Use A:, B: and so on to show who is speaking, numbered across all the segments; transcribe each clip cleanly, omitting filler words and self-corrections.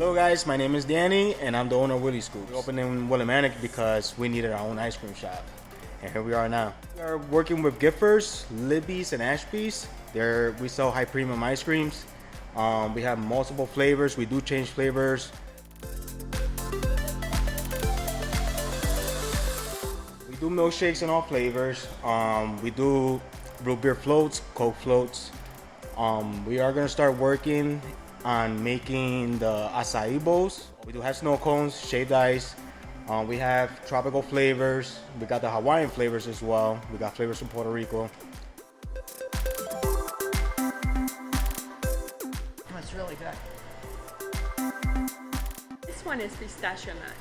A: Hello guys, my name is Danny and I'm the owner of Willi Scoops. We opened in Willimantic because we needed our own ice cream shop. And here we are now. We are working with Giffers, Libby's, and Ashby's. We sell high premium ice creams. We have multiple flavors. We do change flavors. We do milkshakes in all flavors. We do root beer floats, Coke floats. We are gonna start working on making the acai bowls. We do have snow cones, shaved ice. We have tropical flavors. We got the Hawaiian flavors as well. We got flavors from Puerto Rico.
B: Oh, it's really good.
C: This one is pistachio nut.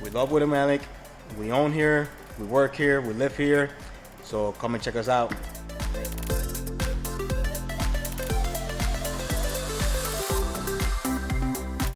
A: We love Willimantic. We own here, we work here, we live here. So come and check us out.